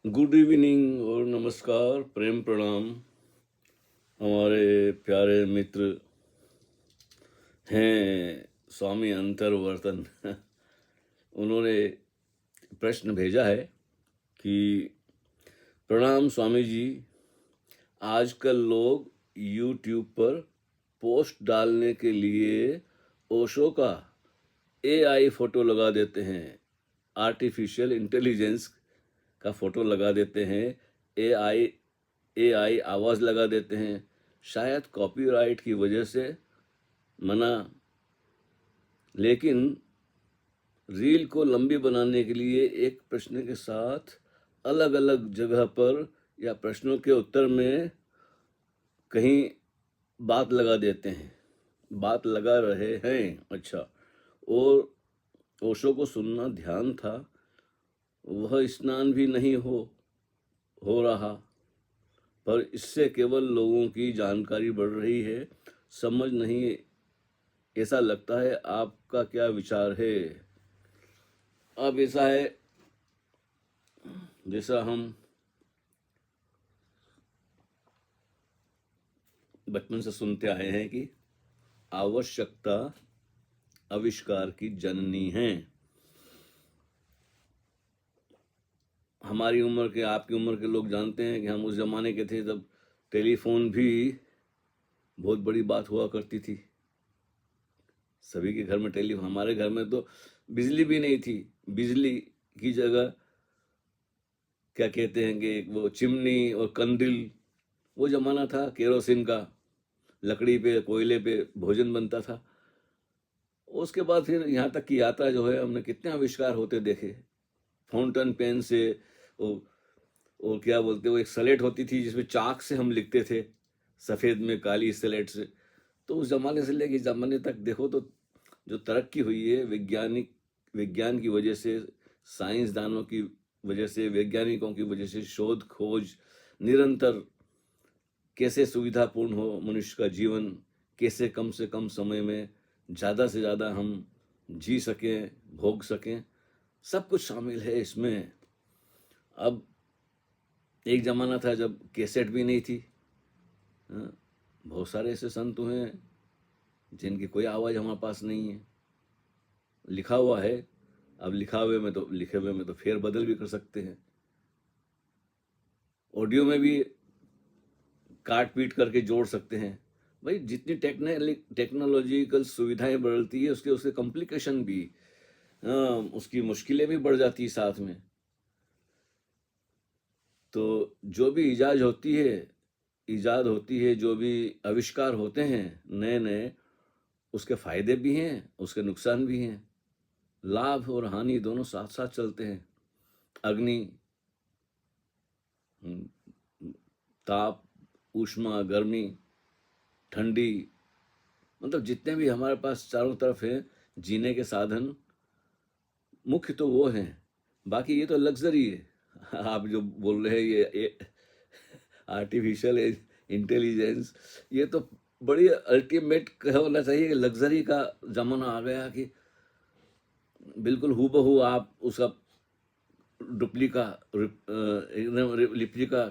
Good evening और नमस्कार, प्रेम प्रणाम। हमारे प्यारे मित्र हैं स्वामी अंतर्वर्तन उन्होंने प्रश्न भेजा है कि प्रणाम स्वामी जी, आजकल लोग यूट्यूब पर पोस्ट डालने के लिए ओशो का एआई फोटो लगा देते हैं, आर्टिफिशियल इंटेलिजेंस का फोटो लगा देते हैं, एआई एआई आवाज़ लगा देते हैं। शायद कॉपीराइट की वजह से मना, लेकिन रील को लंबी बनाने के लिए एक प्रश्न के साथ अलग अलग जगह पर या प्रश्नों के उत्तर में कहीं बात लगा देते हैं, बात लगा रहे हैं। अच्छा, और ओशो को सुनना ध्यान था, वह स्नान भी नहीं हो रहा, पर इससे केवल लोगों की जानकारी बढ़ रही है। समझ नहीं, ऐसा लगता है। आपका क्या विचार है? अब ऐसा है, जैसा हम बचपन से सुनते आए हैं कि आवश्यकता आविष्कार की जननी है। हमारी उम्र के, आपकी उम्र के लोग जानते हैं कि हम उस जमाने के थे जब टेलीफोन भी बहुत बड़ी बात हुआ करती थी। सभी के घर में टेलीफोन, हमारे घर में तो बिजली भी नहीं थी। बिजली की जगह क्या कहते हैं कि वो चिमनी और कंदिल, वो जमाना था केरोसिन का, लकड़ी पे, कोयले पे भोजन बनता था। उसके बाद फिर यहाँ तक की यात्रा जो है, हमने कितने आविष्कार होते देखे। फाउंटेन पेन से, और क्या बोलते, वो एक स्लेट होती थी जिसमें चाक से हम लिखते थे, सफ़ेद में काली स्लेट से। तो उस जमाने से लेके जमाने तक देखो तो जो तरक्की हुई है विज्ञान की वजह से, साइंसदानों की वजह से, वैज्ञानिकों की वजह से, शोध खोज निरंतर, कैसे सुविधापूर्ण हो मनुष्य का जीवन, कैसे कम से कम समय में ज़्यादा से ज़्यादा हम जी सकें, भोग सकें, सब कुछ शामिल है इसमें। अब एक ज़माना था जब कैसेट भी नहीं थी। हाँ, बहुत सारे ऐसे संत हुए हैं जिनकी कोई आवाज़ हमारे पास नहीं है, लिखा हुआ है। अब लिखे हुए में तो फेर बदल भी कर सकते हैं, ऑडियो में भी काट पीट करके जोड़ सकते हैं। भाई, जितनी टेक्नोलॉजिकल सुविधाएं बढ़ती है, उसके उसके कॉम्प्लिकेशन भी, उसकी मुश्किलें भी बढ़ जाती है साथ में। तो जो भी इजाद होती है, जो भी आविष्कार होते हैं नए नए, उसके फायदे भी हैं, उसके नुकसान भी हैं। लाभ और हानि दोनों साथ साथ चलते हैं। अग्नि, ताप, ऊष्मा, गर्मी, ठंडी, मतलब जितने भी हमारे पास चारों तरफ हैं जीने के साधन, मुख्य तो वो हैं। बाकी ये तो लग्जरी है। आप जो बोल रहे हैं ये आर्टिफिशियल इंटेलिजेंस, ये तो बड़ी अल्टीमेट होना चाहिए कि लग्जरी का जमाना आ गया कि बिल्कुल हूबहू आप उसका लिप्लिका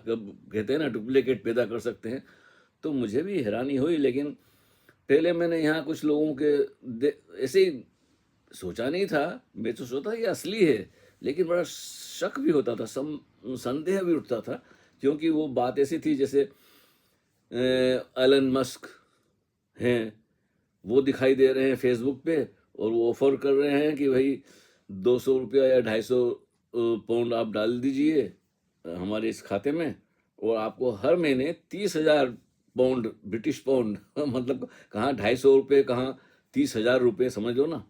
कहते हैं ना, डुप्लीकेट पैदा कर सकते हैं। तो मुझे भी हैरानी हुई, लेकिन पहले मैंने यहाँ कुछ लोगों के ऐसे ही सोचा नहीं था। मैं तो सोचा ये असली है, लेकिन बड़ा शक भी होता था, संदेह भी उठता था, क्योंकि वो बात ऐसी थी जैसे एलन मस्क हैं, वो दिखाई दे रहे हैं फेसबुक पे, और वो ऑफर कर रहे हैं कि भाई 200 रुपया या 250 पाउंड आप डाल दीजिए हमारे इस खाते में, और आपको हर महीने 30,000 पाउंड, ब्रिटिश पाउंड मतलब कहाँ 250 रुपये, कहाँ 30,000 रुपये, समझ लो ना,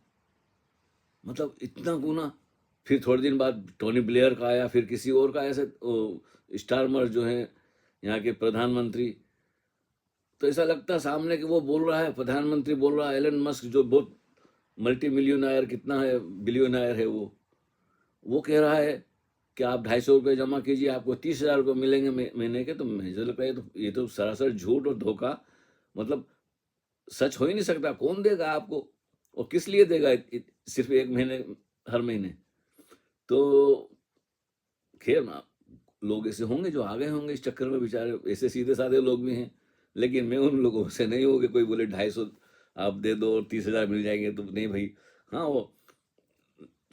मतलब इतना गुना। फिर थोड़े दिन बाद टोनी ब्लेयर का आया, फिर किसी और का, ऐसे स्टारमर जो हैं यहाँ के प्रधानमंत्री। तो ऐसा लगता है सामने कि वो बोल रहा है, प्रधानमंत्री बोल रहा है, एलन मस्क जो बहुत मल्टी मिलियनायर, कितना है, बिलियनायर है, वो कह रहा है कि आप 250 रुपये जमा कीजिए, आपको 30,000 रुपये मिलेंगे महीने के। तो मुझे लगता है ये तो सरासर झूठ और धोखा, मतलब सच हो ही नहीं सकता। कौन देगा आपको, और किस लिए देगा सिर्फ एक महीने, हर महीने? तो खैर ना, लोग ऐसे होंगे जो आ गए होंगे इस चक्कर में, बेचारे ऐसे सीधे साधे लोग भी हैं, लेकिन मैं उन लोगों से नहीं हूँ कि कोई बोले 250 आप दे दो और 30,000 मिल जाएंगे, तो नहीं भाई। हाँ, वो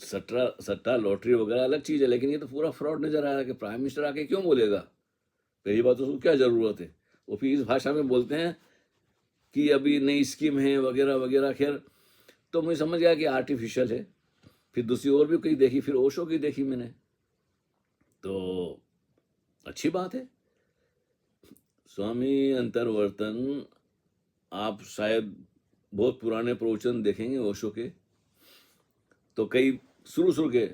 सट्टा सट्टा लॉटरी वगैरह अलग चीज़ है, लेकिन ये तो पूरा फ्रॉड नजर आ रहा है कि प्राइम मिनिस्टर आके क्यों बोलेगा? पहली बात तो उसको क्या ज़रूरत है? वो फिर इस भाषा में बोलते हैं कि अभी नई स्कीम है वगैरह वगैरह। खैर, तो मुझे समझ गया कि आर्टिफिशियल है। फिर दूसरी और भी कई देखी, फिर ओशो की देखी मैंने, तो अच्छी बात है। स्वामी अंतर्वर्तन, आप शायद बहुत पुराने प्रवचन देखेंगे ओशो के, तो कई शुरू के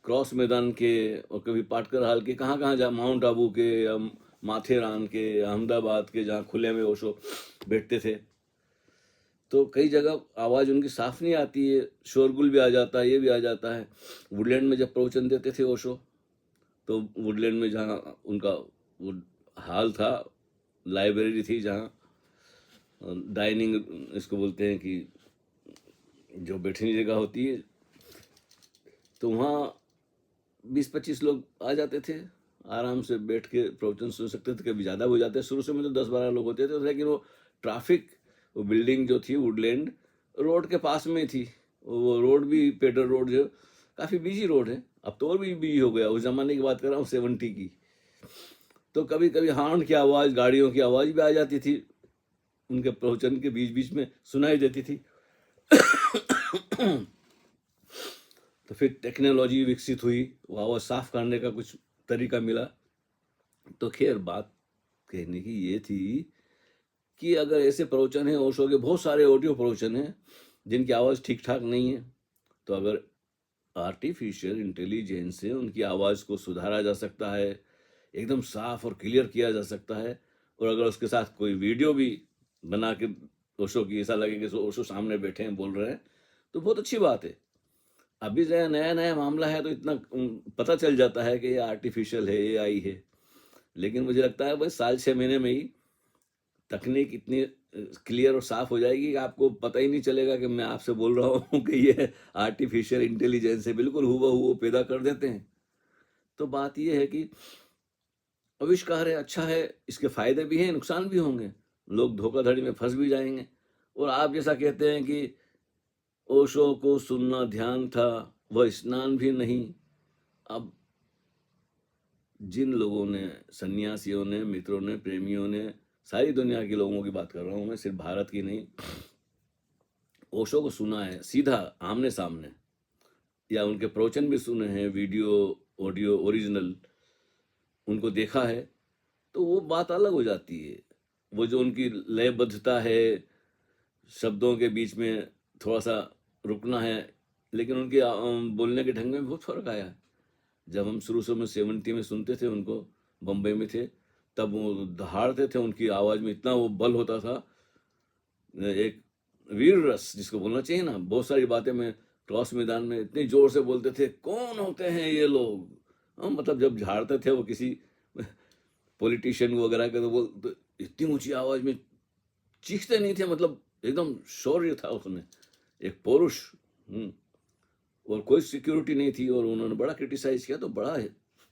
क्रॉस मैदान के और कभी पाटकर हाल के, कहाँ कहाँ जहाँ माउंट आबू के या माथेरान के, अहमदाबाद के, जहाँ खुले में ओशो बैठते थे, तो कई जगह आवाज़ उनकी साफ नहीं आती है, शोरगुल भी आ जाता है, ये भी आ जाता है। वुडलैंड में जब प्रवचन देते थे ओशो, तो वुडलैंड में जहाँ उनका वो हाल था, लाइब्रेरी थी, जहाँ डाइनिंग इसको बोलते हैं कि जो बैठने की जगह होती है, तो वहाँ 20-25 लोग आ जाते थे, आराम से बैठ के प्रवचन सुन सकते थे। कभी ज़्यादा हो जाते, शुरू से में तो 10-12 लोग होते थे, लेकिन वो ट्रैफिक, वो बिल्डिंग जो थी वुडलैंड रोड के पास में थी, वो रोड भी पेडर रोड जो काफ़ी बिजी रोड है, अब तो और भी बिजी हो गया, उस ज़माने की बात कर रहा हूँ 70 की। तो कभी कभी हॉर्न की आवाज़, गाड़ियों की आवाज़ भी आ जाती थी, उनके प्रवचन के बीच बीच में सुनाई देती थी। तो फिर टेक्नोलॉजी विकसित हुई, वो आवाज़ साफ करने का कुछ तरीका मिला। तो खैर, बात कहने की ये थी कि अगर ऐसे प्रवचन हैं, ओशो के बहुत सारे ऑडियो प्रवचन हैं जिनकी आवाज़ ठीक ठाक नहीं है, तो अगर आर्टिफिशियल इंटेलिजेंस से उनकी आवाज़ को सुधारा जा सकता है, एकदम साफ और क्लियर किया जा सकता है, और अगर उसके साथ कोई वीडियो भी बना के ओशो की, ऐसा लगे कि ओशो सामने बैठे हैं बोल रहे हैं, तो बहुत अच्छी बात है। अभी जो नया नया मामला है, तो इतना पता चल जाता है कि ये आर्टिफिशियल है, एआई है, लेकिन मुझे लगता है बस 6-6 महीने में ही तकनीक इतनी क्लियर और साफ हो जाएगी कि आपको पता ही नहीं चलेगा कि मैं आपसे बोल रहा हूँ कि ये आर्टिफिशियल इंटेलिजेंस है, बिल्कुल हुबहू वो पैदा कर देते हैं। तो बात ये है कि आविष्कार है, अच्छा है, इसके फायदे भी हैं, नुकसान भी होंगे, लोग धोखाधड़ी में फंस भी जाएंगे। और आप जैसा कहते हैं कि ओशो को सुनना ध्यान था, वह स्नान भी नहीं। अब जिन लोगों ने, सन्यासियों ने, मित्रों ने, प्रेमियों ने, सारी दुनिया के लोगों की बात कर रहा हूँ मैं, सिर्फ भारत की नहीं, ओशो को सुना है सीधा आमने सामने, या उनके प्रवचन भी सुने हैं, वीडियो, ऑडियो, ओरिजिनल, उनको देखा है, तो वो बात अलग हो जाती है। वो जो उनकी लयबद्धता है, शब्दों के बीच में थोड़ा सा रुकना है, लेकिन उनके बोलने के ढंग में बहुत फर्क आया। जब हम शुरू में 70 में सुनते थे उनको, बम्बई में थे, तब वो दहाड़ते थे, उनकी आवाज़ में इतना वो बल होता था, एक वीर रस जिसको बोलना चाहिए ना। बहुत सारी बातें में क्रॉस मैदान में इतनी जोर से बोलते थे, कौन होते हैं ये लोग, मतलब जब झाड़ते थे वो किसी पॉलिटिशियन वगैरह के, तो इतनी ऊंची आवाज़ में चीखते नहीं थे, मतलब एकदम शौर्य था उसमें, एक पौरुष। और कोई सिक्योरिटी नहीं थी, और उन्होंने बड़ा क्रिटिसाइज किया, तो बड़ा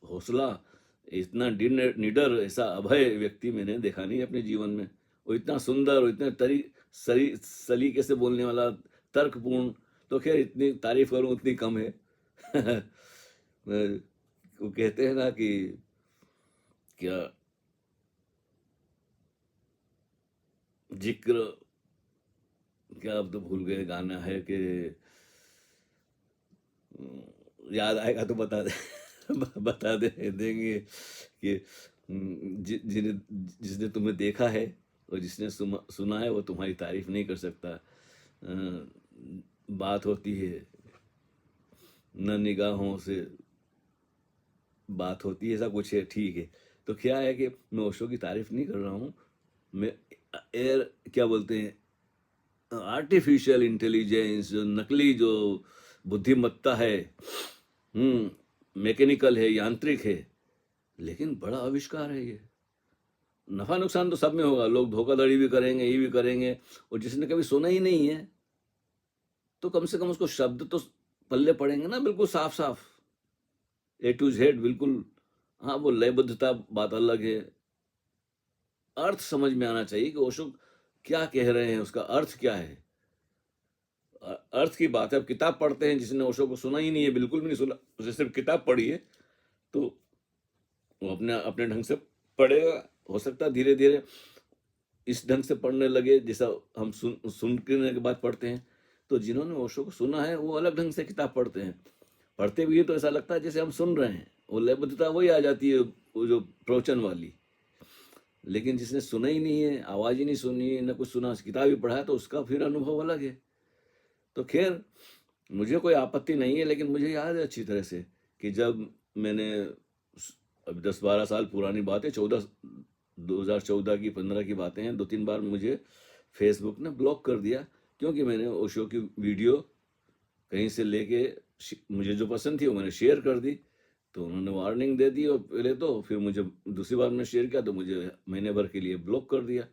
हौसला, इतना निडर, ऐसा अभय व्यक्ति मैंने देखा नहीं अपने जीवन में। वो इतना सुंदर और इतने सलीके से बोलने वाला, तर्कपूर्ण, तो खैर इतनी तारीफ करूं उतनी कम है। वो कहते हैं ना कि क्या जिक्र, क्या अब तो भूल गए, गाना है कि याद आएगा तो बता दे बता देंगे कि जिसने तुम्हें देखा है और जिसने सुना है, वो तुम्हारी तारीफ नहीं कर सकता। बात होती है न निगाहों से, बात होती है, ऐसा कुछ है, ठीक है। तो क्या है कि मैं ओशो की तारीफ नहीं कर रहा हूँ, मैं एयर क्या बोलते हैं, आर्टिफिशियल इंटेलिजेंस, जो नकली जो बुद्धिमत्ता है, मैकेनिकल है, यांत्रिक है, लेकिन बड़ा आविष्कार है ये। नफा नुकसान तो सब में होगा, लोग धोखाधड़ी भी करेंगे, ये भी करेंगे, और जिसने कभी सुना ही नहीं है, तो कम से कम उसको शब्द तो पल्ले पड़ेंगे ना, बिल्कुल साफ साफ, A to Z, बिल्कुल हाँ, वो लयबद्धता बात अलग है। अर्थ समझ में आना चाहिए कि ओशो क्या कह रहे हैं, उसका अर्थ क्या है। अर्थ की बात है। अब किताब पढ़ते हैं, जिसने ओशो को सुना ही नहीं है, बिल्कुल भी नहीं सुना, उसे सिर्फ किताब पढ़ी है, तो वो अपने अपने ढंग से पढ़ेगा। हो सकता है धीरे धीरे इस ढंग से पढ़ने लगे जैसा हम सुनने के बाद पढ़ते हैं। तो जिन्होंने ओशो को सुना है वो अलग ढंग से किताब पढ़ते हैं। पढ़ते भी है तो ऐसा लगता है जैसे हम सुन रहे हैं, वो लयबद्धता वही आ जाती है, वो जो प्रवचन वाली। लेकिन जिसने सुना ही नहीं है, आवाज ही नहीं सुनी, न कुछ सुना, किताब ही पढ़ा है, तो उसका फिर अनुभव अलग है। तो खैर, मुझे कोई आपत्ति नहीं है, लेकिन मुझे याद है अच्छी तरह से कि जब मैंने, अब 10-12 साल पुरानी बात है, 2014 की 15 की बातें हैं, 2-3 बार मुझे फेसबुक ने ब्लॉक कर दिया, क्योंकि मैंने ओशो की वीडियो कहीं से लेके मुझे जो पसंद थी वो मैंने शेयर कर दी, तो उन्होंने वार्निंग दे दी। और पहले तो फिर मुझे दूसरी बार मैंने शेयर किया तो मुझे महीने भर के लिए ब्लॉक कर दिया।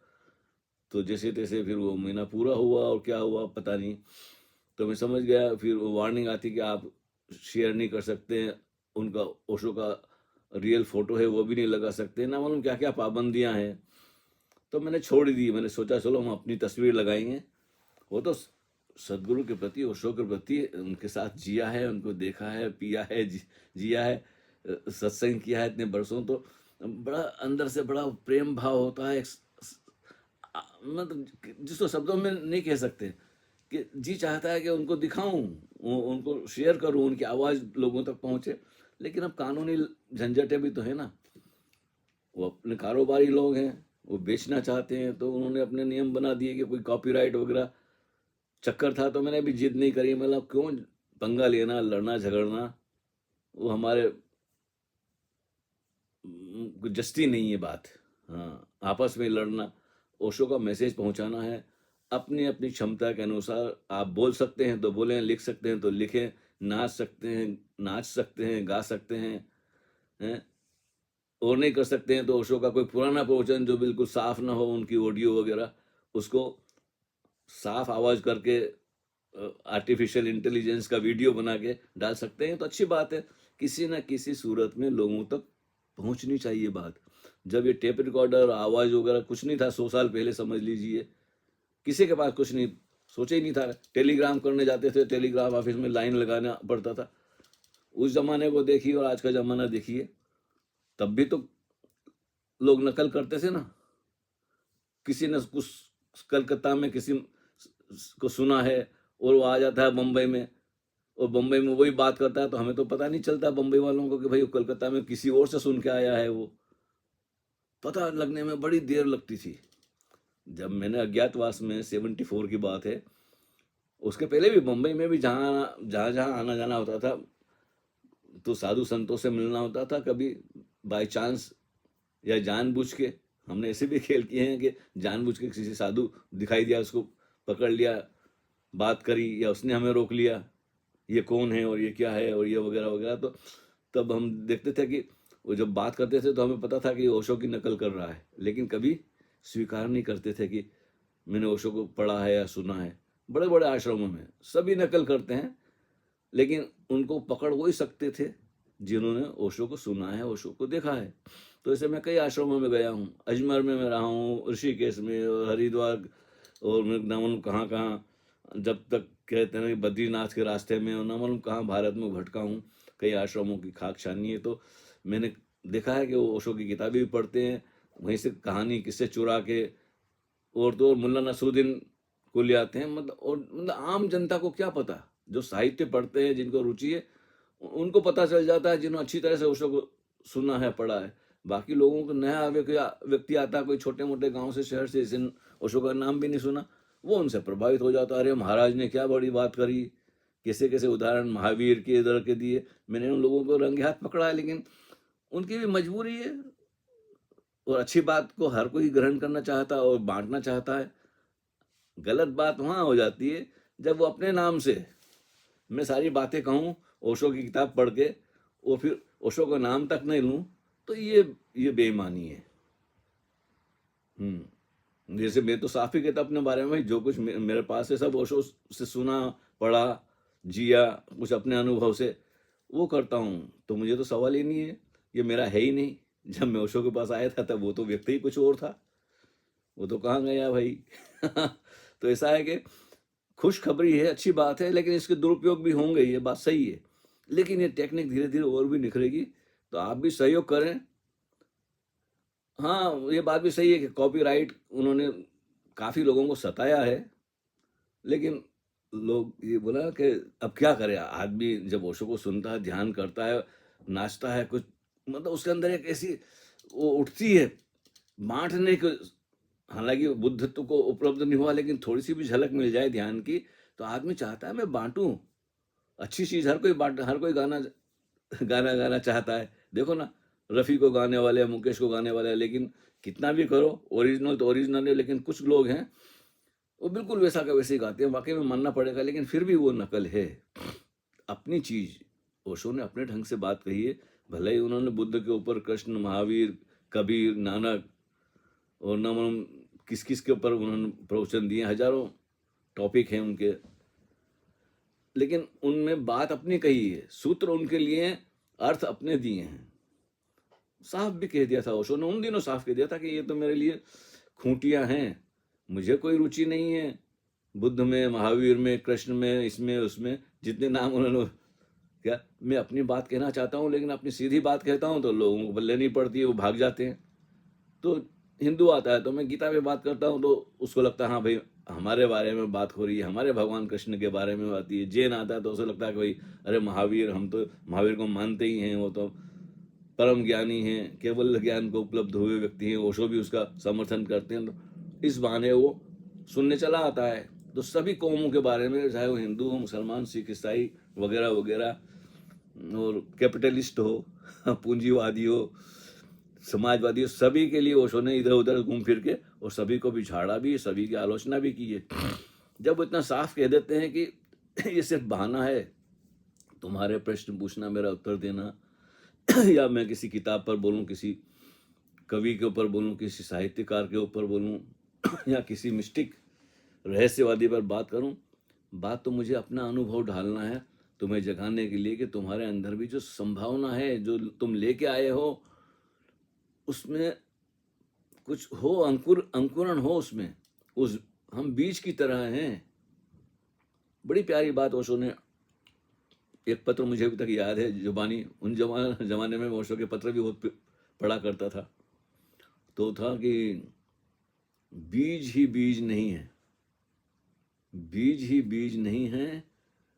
तो जैसे तैसे फिर वो महीना पूरा हुआ और क्या हुआ पता नहीं, तो मैं समझ गया। फिर वो वार्निंग आती कि आप शेयर नहीं कर सकते, उनका ओशो का रियल फोटो है वो भी नहीं लगा सकते, ना मालूम क्या क्या पाबंदियां हैं। तो मैंने छोड़ दी। मैंने सोचा चलो हम अपनी तस्वीर लगाएंगे। वो तो सदगुरु के प्रति, ओशो के प्रति उनके साथ जिया है, उनको देखा है, पिया है, जिया है, सत्संग किया है इतने बरसों, तो बड़ा अंदर से बड़ा प्रेम भाव होता है। मतलब जिसको शब्दों में नहीं कह सकते, कि जी चाहता है कि उनको दिखाऊं, उनको शेयर करूं, उनकी आवाज़ लोगों तक पहुंचे। लेकिन अब कानूनी झंझटें भी तो है ना। वो अपने कारोबारी लोग हैं, वो बेचना चाहते हैं, तो उन्होंने अपने नियम बना दिए कि कोई कॉपीराइट वगैरह चक्कर था। तो मैंने भी जिद नहीं करी, मतलब क्यों पंगा लेना, लड़ना झगड़ना, वो हमारे कुछ जस्ती नहीं है बात। हाँ, आपस में लड़ना। ओशो का मैसेज पहुंचाना है, अपनी अपनी क्षमता के अनुसार आप बोल सकते हैं तो बोलें, लिख सकते हैं तो लिखें, नाच सकते हैं, नाच सकते हैं, गा सकते हैं, और नहीं कर सकते हैं तो ओशो का कोई पुराना प्रवचन जो बिल्कुल साफ ना हो, उनकी ऑडियो वगैरह, उसको साफ आवाज करके आर्टिफिशियल इंटेलिजेंस का वीडियो बना के डाल सकते हैं, तो अच्छी बात है। किसी न किसी सूरत में लोगों तक पहुंचनी चाहिए बात। जब ये टेप रिकॉर्डर, आवाज वगैरह कुछ नहीं था, 100 साल पहले समझ लीजिए, किसी के पास कुछ नहीं, सोचा ही नहीं था। टेलीग्राम करने जाते थे, टेलीग्राफ ऑफिस में लाइन लगाना पड़ता था। उस जमाने को देखिए और आज का जमाना देखिए, तब भी तो लोग नकल करते थे ना। किसी ने कुछ कलकत्ता में किसी को सुना है और वो आ जाता है बम्बई में, और बम्बई में वही बात करता है, तो हमें तो पता नहीं चलता बम्बई वालों को कि भाई वो कलकत्ता में किसी और से सुन के आया है। वो पता लगने में बड़ी देर लगती थी। जब मैंने अज्ञातवास में 74 की बात है, उसके पहले भी बम्बई में भी जहाँ जहाँ जहाँ आना जाना होता था, तो साधु संतों से मिलना होता था। कभी बाय चांस या जानबूझ के, हमने ऐसे भी खेल किए हैं कि जानबूझ के किसी साधु दिखाई दिया, उसको पकड़ लिया, बात करी, या उसने हमें रोक लिया, ये कौन है और ये क्या है और ये वगैरह वगैरह। तो तब हम देखते थे कि वो जब बात करते थे तो हमें पता था कि ओशो की नकल कर रहा है, लेकिन कभी स्वीकार नहीं करते थे कि मैंने ओशो को पढ़ा है या सुना है। बड़े बड़े आश्रमों में सभी नकल करते हैं, लेकिन उनको पकड़ वही सकते थे जिन्होंने ओशो को सुना है, ओशो को देखा है। तो ऐसे मैं कई आश्रमों में गया हूँ, अजमेर में मैं रहा हूँ, ऋषिकेश में, और हरिद्वार, और मैं न मालूम कहाँ कहाँ, जब तक कहते हैं कि बद्रीनाथ के रास्ते में, और न मालूम कहाँ भारत में भटका हूँ। कई आश्रमों की खाक छानी है, तो मैंने देखा है कि वो ओशो की किताबें भी पढ़ते हैं, वहीं से कहानी किस्से चुरा के, और तो और मुल्ला नसरुद्दीन को ले आते हैं। मतलब और मतलब आम जनता को क्या पता, जो साहित्य पढ़ते हैं, जिनको रुचि है, उनको पता चल जाता है, जिन्होंने अच्छी तरह से ओशो को सुना है, पढ़ा है। बाकी लोगों को नया व्यक्ति आता है, कोई छोटे मोटे गांव से, शहर से, जिन ओशो का नाम भी नहीं सुना, वो उनसे प्रभावित हो जाता है। अरे महाराज ने क्या बड़ी बात करी, कैसे कैसे उदाहरण महावीर के इधर के दिए। मैंने उन लोगों को रंगे हाथ पकड़ा है, लेकिन उनकी भी मजबूरी है, और अच्छी बात को हर कोई ग्रहण करना चाहता है और बांटना चाहता है। गलत बात वहां हो जाती है जब वो अपने नाम से मैं सारी बातें कहूँ ओशो की किताब पढ़ के, और फिर ओशो का नाम तक नहीं लूँ, तो ये बेईमानी है। जैसे मैं तो साफ ही कहता अपने बारे में, जो कुछ मेरे पास है सब ओशो से सुना, पढ़ा, जिया, कुछ अपने अनुभव से वो करता हूँ, तो मुझे तो सवाल ही नहीं है। ये मेरा है ही नहीं। जब मैं ओशो के पास आया था तब वो तो व्यक्ति ही कुछ और था, वो तो कहाँ गया भाई। तो ऐसा है कि खुशखबरी है, अच्छी बात है, लेकिन इसके दुरुपयोग भी होंगे, ये बात सही है। लेकिन ये टेक्निक धीरे धीरे और भी निखरेगी, तो आप भी सहयोग करें। हाँ, ये बात भी सही है कि कॉपीराइट उन्होंने काफ़ी लोगों को सताया है, लेकिन लोग ये बोला कि अब क्या करे, आदमी जब ओशो को सुनता है, ध्यान करता है, नाचता है, कुछ मतलब उसके अंदर एक ऐसी वो उठती है बांटने को। हालांकि बुद्धत्व को उपलब्ध नहीं हुआ, लेकिन थोड़ी सी भी झलक मिल जाए ध्यान की तो आदमी चाहता है मैं बांटूं। अच्छी चीज हर कोई बांट, हर कोई गाना गाना गाना चाहता है। देखो ना, रफ़ी को गाने वाले हैं, मुकेश को गाने वाले हैं, लेकिन कितना भी करो ओरिजिनल तो ओरिजिनल है। लेकिन कुछ लोग हैं वो बिल्कुल वैसा का वैसे ही गाते हैं, वाकई में मानना पड़ेगा, लेकिन फिर भी वो नकल है। अपनी चीज ओशो ने अपने ढंग से बात कही है। भले ही उन्होंने बुद्ध के ऊपर कृष्ण, महावीर, कबीर, नानक और न मालूम किस किस के ऊपर उन्होंने प्रवचन दिए, हजारों टॉपिक हैं उनके, लेकिन उनमें बात अपनी कही है, सूत्र उनके लिए, अर्थ अपने दिए हैं। साफ भी कह दिया था ओशो ने, उन दिनों साफ कह दिया था कि ये तो मेरे लिए खूंटियां हैं, मुझे कोई रुचि नहीं है बुद्ध में, महावीर में, कृष्ण में, इसमें उसमें, जितने नाम उन्होंने क्या। मैं अपनी बात कहना चाहता हूँ, लेकिन अपनी सीधी बात कहता हूँ तो लोगों को बल्ले नहीं पड़ती है, वो भाग जाते हैं। तो हिंदू आता है तो मैं गीता में बात करता हूँ तो उसको लगता है हाँ भाई हमारे बारे में बात हो रही है, हमारे भगवान कृष्ण के बारे में आती है। जैन आता है तो उसे लगता है कि भाई अरे महावीर, हम तो महावीर को मानते ही हैं, वो तो परम ज्ञानी हैं, केवल ज्ञान को उपलब्ध हुए व्यक्ति हैं। ओशो भी उसका समर्थन करते हैं, तो इस बहाने वो सुनने चला आता है। तो सभी कौमों के बारे में, चाहे वो हिंदू हो, मुसलमान, सिख, ईसाई वगैरह वगैरह, और कैपिटलिस्ट हो, पूंजीवादी हो, समाजवादी हो, सभी के लिए ओशो ने इधर उधर घूम फिर के और सभी को भी झाड़ा भी, सभी की आलोचना भी की है। जब वो इतना साफ कह देते हैं कि ये सिर्फ बहाना है, तुम्हारे प्रश्न पूछना, मेरा उत्तर देना, या मैं किसी किताब पर बोलूं, किसी कवि के ऊपर बोलूं, किसी साहित्यकार के ऊपर बोलूं, या किसी मिस्टिक रहस्यवादी पर बात करूं, बात तो मुझे अपना अनुभव ढालना है, तुम्हें जगाने के लिए कि तुम्हारे अंदर भी जो संभावना है, जो तुम लेके आए हो, उसमें कुछ हो, अंकुरण हो उसमें, उस हम बीज की तरह हैं। बड़ी प्यारी बात ओशो ने, एक पत्र मुझे अभी तक याद है जुबानी, उन जमाने में ओशो के पत्र भी बहुत पढ़ा करता था। तो था कि बीज ही बीज नहीं है, बीज ही बीज नहीं है,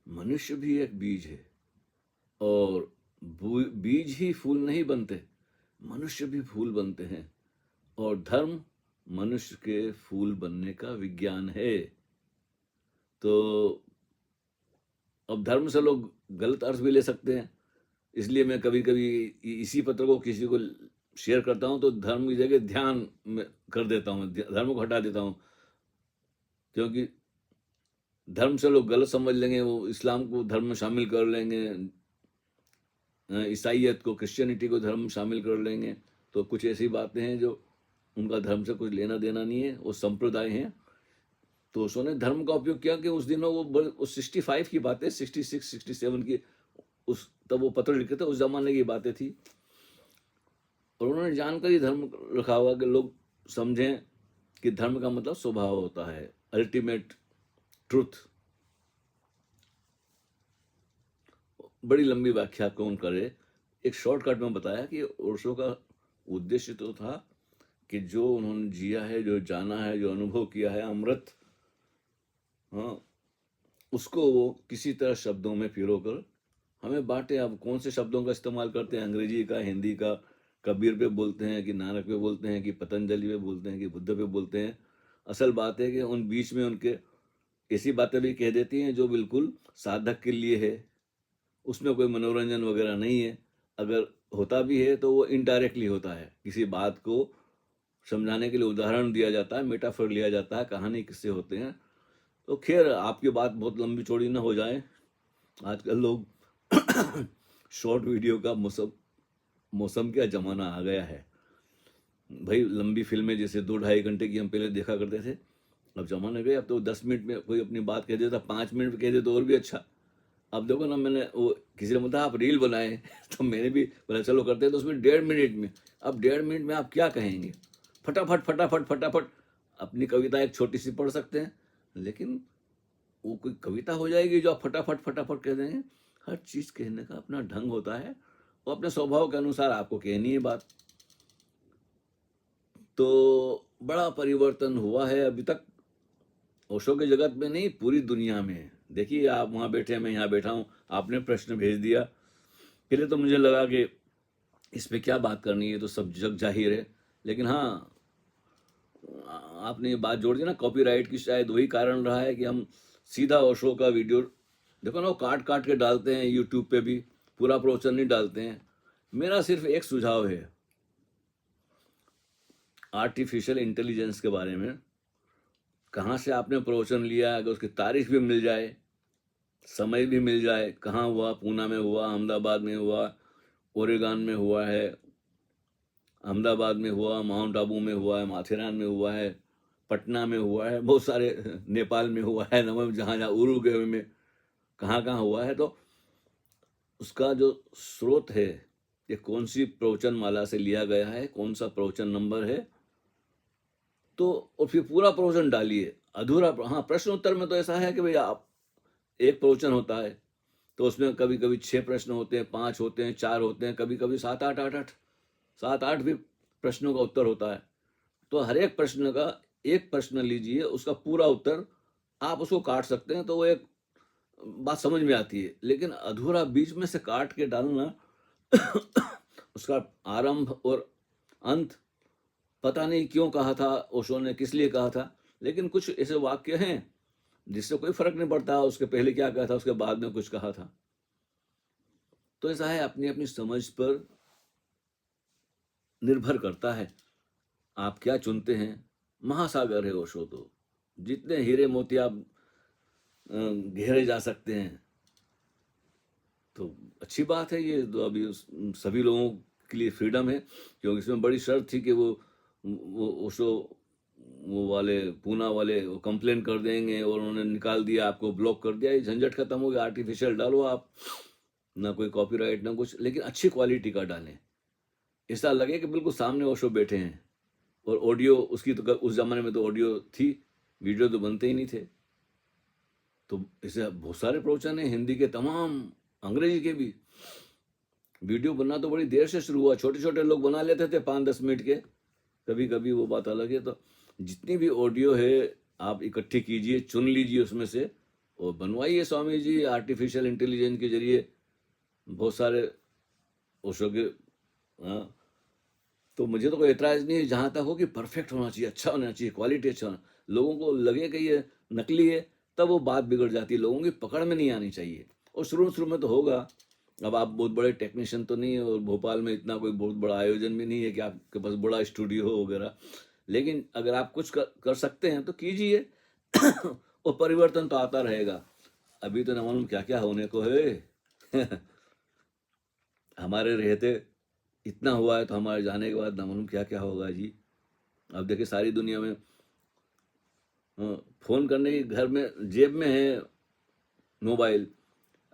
मनुष्य भी एक बीज है, और बीज ही फूल नहीं बनते, मनुष्य भी फूल बनते हैं, और धर्म मनुष्य के फूल बनने का विज्ञान है। तो अब धर्म से लोग गलत अर्थ भी ले सकते हैं, इसलिए मैं कभी कभी इसी पत्र को किसी को शेयर करता हूं तो धर्म की जगह ध्यान में कर देता हूं, धर्म को हटा देता हूं, क्योंकि धर्म से लोग गलत समझ लेंगे, वो इस्लाम को धर्म में शामिल कर लेंगे, ईसाइयत को, क्रिश्चियनिटी को धर्म में शामिल कर लेंगे। तो कुछ ऐसी बातें हैं जो उनका धर्म से कुछ लेना देना नहीं है, वो संप्रदाय हैं। तो उसने धर्म का उपयोग किया कि उस दिनों वो 65 की बातें, 66 67 की, उस तब वो पत्र लिखे थे, उस जमाने की बातें थी, और उन्होंने जानकर ही धर्म रखा हुआ कि लोग समझें कि धर्म का मतलब स्वभाव होता है, अल्टीमेट ट्रुथ। बड़ी लंबी व्याख्या कौन करे, एक शॉर्टकट में बताया कि ओशो का उद्देश्य तो था कि जो उन्होंने जिया है, जो जाना है, जो अनुभव किया है, अमृत, हाँ, उसको वो किसी तरह शब्दों में पिरोकर हमें बांटे। अब कौन से शब्दों का इस्तेमाल करते हैं, अंग्रेजी का, हिंदी का, कबीर पे बोलते हैं कि नानक पे बोलते हैं कि पतंजलि पे बोलते हैं कि बुद्ध पे बोलते हैं, असल बात है कि उन बीच में उनके ऐसी बातें भी कह देती हैं जो बिल्कुल साधक के लिए है, उसमें कोई मनोरंजन वगैरह नहीं है। अगर होता भी है तो वो इनडायरेक्टली होता है, किसी बात को समझाने के लिए उदाहरण दिया जाता है, मेटाफर लिया जाता है, कहानी किस्से होते हैं। तो खैर, आपकी बात बहुत लंबी चौड़ी ना हो जाए, आजकल लोग शॉर्ट वीडियो का मौसम क्या ज़माना आ गया है भाई। लंबी फिल्में जैसे 2-2.5 घंटे की हम पहले देखा करते थे, अब जमाना गया, अब तो 10 मिनट में कोई अपनी बात कह देता, 5 मिनट में कह दे तो और भी अच्छा। अब देखो ना, मैंने वो किसी ने बताया आप रील बनाए तो मैंने भी बोला चलो करते हैं, तो उसमें 1.5 मिनट में, अब 1.5 मिनट में आप क्या कहेंगे? फटाफट फटाफट फटाफट अपनी कविता एक छोटी सी पढ़ सकते हैं, लेकिन वो कोई कविता हो जाएगी जो आप फटाफट फटाफट कह देंगे? हर चीज कहने का अपना ढंग होता है, वो अपने स्वभाव के अनुसार आपको कहनी है बात। तो बड़ा परिवर्तन हुआ है अभी तक, ओशो के जगत में नहीं, पूरी दुनिया में। देखिए आप वहां बैठे हैं, मैं यहाँ बैठा हूँ, आपने प्रश्न भेज दिया। पहले तो मुझे लगा कि इस पे क्या बात करनी है, तो सब जग जाहिर है, लेकिन हाँ, आपने ये बात जोड़ दी ना कॉपीराइट की, शायद वही कारण रहा है कि हम सीधा ओशो का वीडियो, देखो ना वो काट काट के डालते हैं यूट्यूब पे भी, पूरा प्रवचन नहीं डालते हैं। मेरा सिर्फ एक सुझाव है आर्टिफिशियल इंटेलिजेंस के बारे में, कहाँ से आपने प्रवचन लिया, अगर उसकी तारीख भी मिल जाए, समय भी मिल जाए, कहाँ हुआ, पूना में हुआ, अहमदाबाद में हुआ, ओरेगन में हुआ है, अहमदाबाद में हुआ, माउंट आबू में हुआ है, माथेरान में हुआ है, पटना में हुआ है, बहुत सारे नेपाल में हुआ है, नवम जहाँ जहाँ उरुग्वे में, कहाँ कहाँ हुआ है, तो उसका जो स्रोत है, ये कौन सी प्रवचन माला से लिया गया है, कौन सा प्रवचन नंबर है, तो और फिर पूरा प्रवचन डालिए। अधूरा, हाँ, प्रश्न उत्तर में तो ऐसा है कि भाई आप एक प्रवचन होता है तो उसमें कभी कभी 6 प्रश्न होते हैं, 5 होते हैं, 4 होते हैं, कभी कभी 7 8 भी प्रश्नों का उत्तर होता है। तो हर एक प्रश्न का एक प्रश्न लीजिए, उसका पूरा उत्तर, आप उसको काट सकते हैं तो वो एक बात समझ में आती है, लेकिन अधूरा बीच में से काट के डालना उसका आरंभ और अंत पता नहीं क्यों कहा था ओशो ने, किस लिए कहा था, लेकिन कुछ ऐसे वाक्य हैं जिससे कोई फर्क नहीं पड़ता उसके पहले क्या कहा था, उसके बाद में कुछ कहा था। तो ऐसा है, अपनी अपनी समझ पर निर्भर करता है आप क्या चुनते हैं। महासागर है ओशो तो, जितने हीरे मोती आप घेरे जा सकते हैं। तो अच्छी बात है ये, तो अभी सभी लोगों के लिए फ्रीडम है, क्योंकि इसमें बड़ी शर्त थी कि वो ओशो, वो वाले पूना वाले वो कंप्लेन कर देंगे और उन्होंने निकाल दिया, आपको ब्लॉक कर दिया, ये झंझट खत्म हो गया। आर्टिफिशियल डालो आप, ना कोई कॉपीराइट ना कुछ, लेकिन अच्छी क्वालिटी का डालें, ऐसा लगे कि बिल्कुल सामने ओशो बैठे हैं। और ऑडियो उसकी तो उस जमाने में तो ऑडियो थी, वीडियो तो बनते ही नहीं थे। तो ऐसे बहुत सारे प्रवचन है, हिंदी के तमाम, अंग्रेजी के भी। वीडियो बनना तो बड़ी देर से शुरू हुआ, छोटे छोटे लोग बना लेते थे 5-10 मिनट के, कभी कभी, वो बात अलग है। तो जितनी भी ऑडियो है आप इकट्ठी कीजिए, चुन लीजिए उसमें से और बनवाइए। स्वामी जी आर्टिफिशियल इंटेलिजेंस के जरिए बहुत सारे ओशो के, हाँ, तो मुझे तो कोई एतराज नहीं है, जहां तक हो कि परफेक्ट होना चाहिए, अच्छा होना चाहिए, क्वालिटी अच्छा होना। लोगों को लगे कि ये नकली है, तब वो बात बिगड़ जाती है, लोगों की पकड़ में नहीं आनी चाहिए। और शुरू शुरू में तो होगा, अब आप बहुत बड़े टेक्नीशियन तो नहीं है, और भोपाल में इतना कोई बहुत बड़ा आयोजन भी नहीं है कि आपके पास बड़ा स्टूडियो हो वगैरह, लेकिन अगर आप कुछ कर सकते हैं तो कीजिए और परिवर्तन तो आता रहेगा। अभी तो न मालूम क्या क्या होने को है हमारे रहते इतना हुआ है, तो हमारे जाने के बाद न मालूम क्या क्या होगा जी। अब देखिए सारी दुनिया में फोन करने की घर में जेब में है मोबाइल।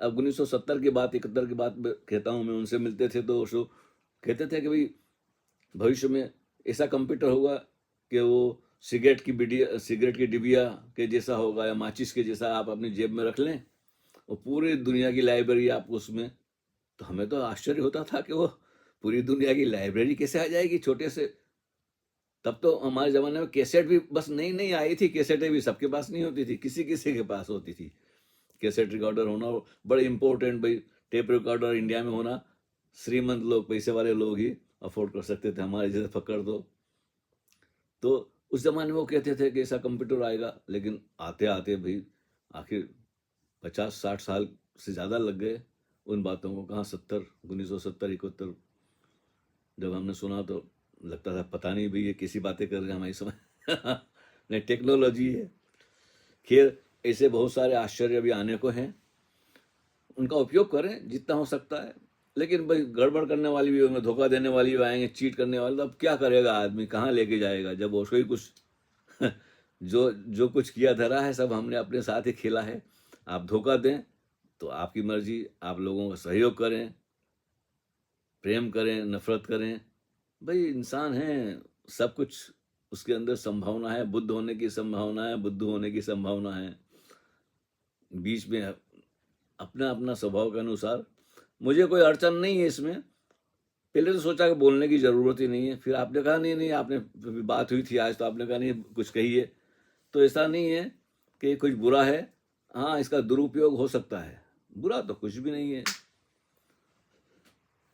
अब 1970 की बात, 71 की बात कहता हूँ मैं, उनसे मिलते थे तो उसको कहते थे कि भाई भविष्य में ऐसा कंप्यूटर होगा कि वो सिगरेट की डिबिया के जैसा होगा, या माचिस के जैसा, आप अपनी जेब में रख लें और पूरी दुनिया की लाइब्रेरी आपको उसमें। तो हमें तो आश्चर्य होता था कि वो पूरी दुनिया की लाइब्रेरी कैसे आ जाएगी छोटे से। तब तो हमारे जमाने में कैसेट भी बस नई नई आई थी, कैसेटें भी सबके पास नहीं होती थी, किसी किसी के पास होती थी। कैसेट रिकॉर्डर होना बड़े इंपॉर्टेंट भाई, टेप रिकॉर्डर इंडिया में होना श्रीमंत लोग, पैसे वाले लोग ही अफोर्ड कर सकते थे, हमारे जैसे फक्कड़ तो उस जमाने में वो कहते थे कि ऐसा कंप्यूटर आएगा, लेकिन आते आते भाई आखिर 50-60 साल से ज़्यादा लग गए उन बातों को। कहाँ 1970-71 जब हमने सुना तो लगता था पता नहीं भाई ये कैसी बातें कर रहे हैं हमारी समय नहीं, टेक्नोलॉजी है। खैर, ऐसे बहुत सारे आश्चर्य अभी आने को हैं, उनका उपयोग करें जितना हो सकता है। लेकिन भाई गड़बड़ करने वाली भी होंगे, धोखा देने वाली भी आएंगे, चीट करने वाले, तो अब क्या करेगा आदमी, कहाँ लेके जाएगा जब उसको ही कुछ जो जो कुछ किया धरा है सब हमने अपने साथ ही खेला है। आप धोखा दें तो आपकी मर्जी, आप लोगों का सहयोग करें, प्रेम करें, नफरत करें। भाई इंसान है, सब कुछ उसके अंदर संभावना है, बुद्ध होने की संभावना है, बुद्धू होने की संभावना है। बीच में अपना अपना स्वभाव के अनुसार मुझे कोई अड़चन नहीं है इसमें। पहले तो सोचा कि बोलने की ज़रूरत ही नहीं है, फिर आपने कहा नहीं नहीं, आपने बात हुई थी आज तो आपने कहा नहीं कुछ कहिए। तो ऐसा नहीं है कि कुछ बुरा है, हाँ इसका दुरुपयोग हो सकता है, बुरा तो कुछ भी नहीं है।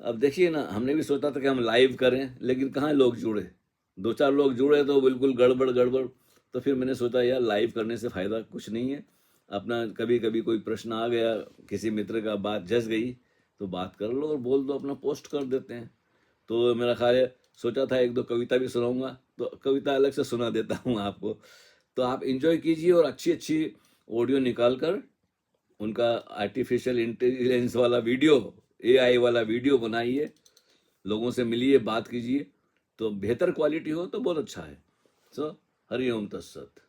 अब देखिए ना, हमने भी सोचा था कि हम लाइव करें, लेकिन कहाँ लोग जुड़े, 2-4 लोग जुड़े तो बिल्कुल गड़बड़ गड़बड़। तो फिर मैंने सोचा यार लाइव करने से फ़ायदा कुछ नहीं है, अपना कभी कभी कोई प्रश्न आ गया, किसी मित्र का बात जस गई तो बात कर लो और बोल दो, अपना पोस्ट कर देते हैं। तो मेरा ख्याल है, सोचा था 1-2 कविता भी सुनाऊंगा, तो कविता अलग से सुना देता हूँ आपको। तो आप इंजॉय कीजिए और अच्छी अच्छी ऑडियो निकाल कर उनका आर्टिफिशियल इंटेलिजेंस वाला वीडियो, AI वाला वीडियो बनाइए, लोगों से मिलिए, बात कीजिए, तो बेहतर क्वालिटी हो तो बहुत अच्छा है। सो हरि ओम तत्सत।